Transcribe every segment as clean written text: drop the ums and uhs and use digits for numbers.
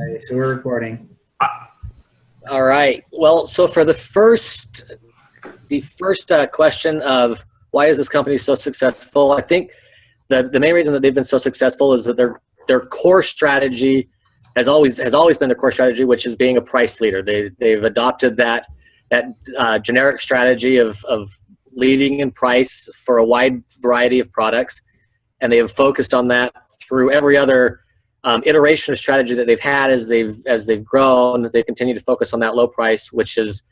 Okay, so we're recording. All right. Well, so for the first question of why is this company so successful, I think the main reason that they've been so successful is that their core strategy has always been their core strategy, which is being a price leader. They've adopted that generic strategy of leading in price for a wide variety of products, and they have focused on that through every other iteration of strategy that they've had as they've grown. They continue to focus on that low price, which has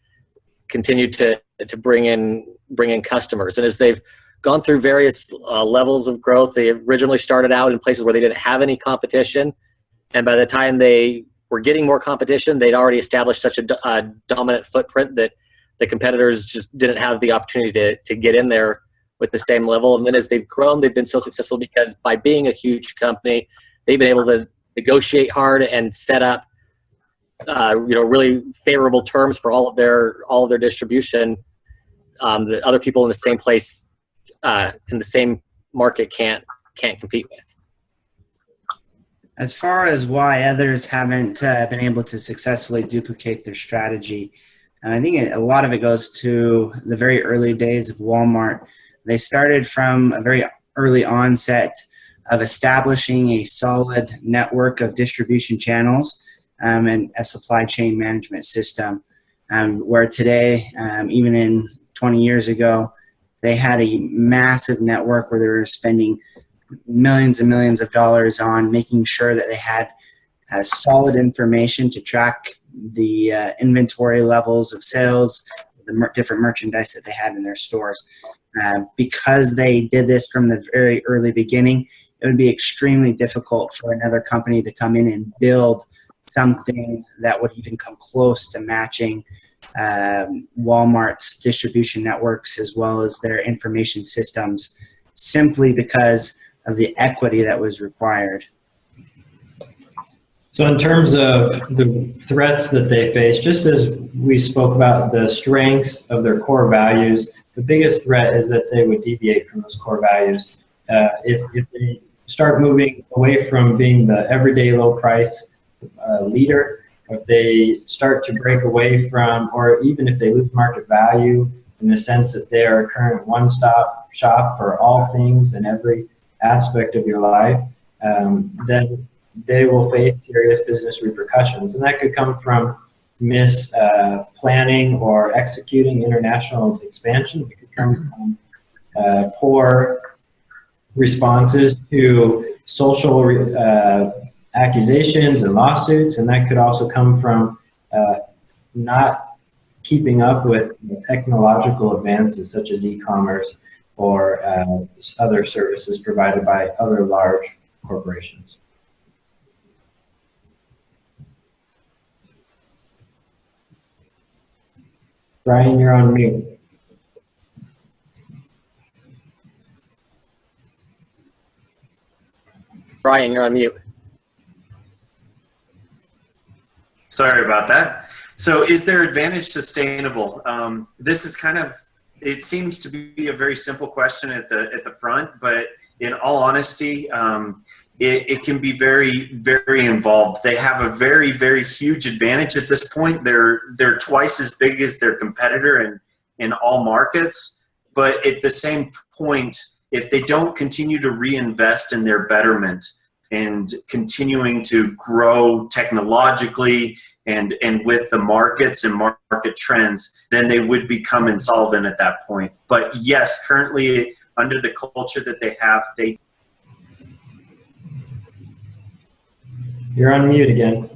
continued to bring in customers. And as they've gone through various levels of growth, they originally started out in places where they didn't have any competition, and by the time they were getting more competition, they'd already established such a dominant footprint that the competitors just didn't have the opportunity to get in there with the same level. And then as they've grown, they've been so successful because by being a huge company, they've been able to negotiate hard and set up, really favorable terms for all of their distribution that other people in the same place, in the same market can't compete with. As far as why others haven't been able to successfully duplicate their strategy, I think a lot of it goes to the very early days of Walmart. They started from a very early onset of establishing a solid network of distribution channels and a supply chain management system, where today, even in 20 years ago, they had a massive network where they were spending millions and millions of dollars on making sure that they had solid information to track the inventory levels of sales, the different merchandise that they had in their stores. Because they did this from the very early beginning, it would be extremely difficult for another company to come in and build something that would even come close to matching Walmart's distribution networks as well as their information systems, simply because of the equity that was required. So in terms of the threats that they face, just as we spoke about the strengths of their core values, the biggest threat is that they would deviate from those core values. If they start moving away from being the everyday low price leader, if they start to break away from, or even if they lose market value in the sense that they are a current one-stop shop for all things and every aspect of your life, then they will face serious business repercussions. And that could come from planning or executing international expansion. It could come from poor responses to social accusations and lawsuits, and that could also come from not keeping up with technological advances such as e-commerce or other services provided by other large corporations. Brian, you're on mute. Brian, you're on mute. Sorry about that. So is their advantage sustainable? This is it seems to be a very simple question at the front, but in all honesty, it can be very, very involved. They have a very, very huge advantage at this point. They're twice as big as their competitor in all markets. But at the same point, if they don't continue to reinvest in their betterment and continuing to grow technologically and with the markets and market trends, then they would become insolvent at that point. But yes, currently under the culture that they have, You're on mute again.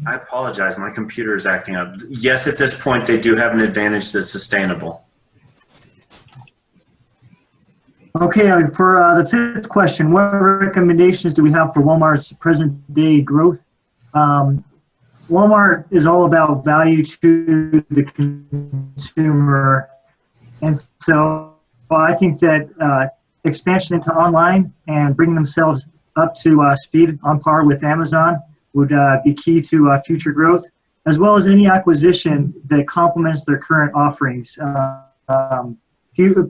I apologize. My computer is acting up. Yes, at this point, they do have an advantage that's sustainable. Okay, for the fifth question, what recommendations do we have for Walmart's present-day growth? Walmart is all about value to the consumer, and so I think that expansion into online and bringing themselves up to speed on par with Amazon would be key to future growth, as well as any acquisition that complements their current offerings.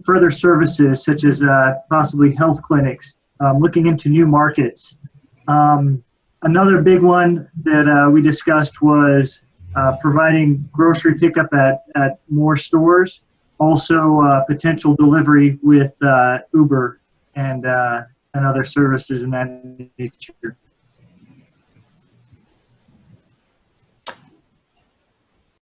Further services such as possibly health clinics, looking into new markets, Another big one that we discussed was providing grocery pickup at more stores. Also, potential delivery with Uber and other services in that nature.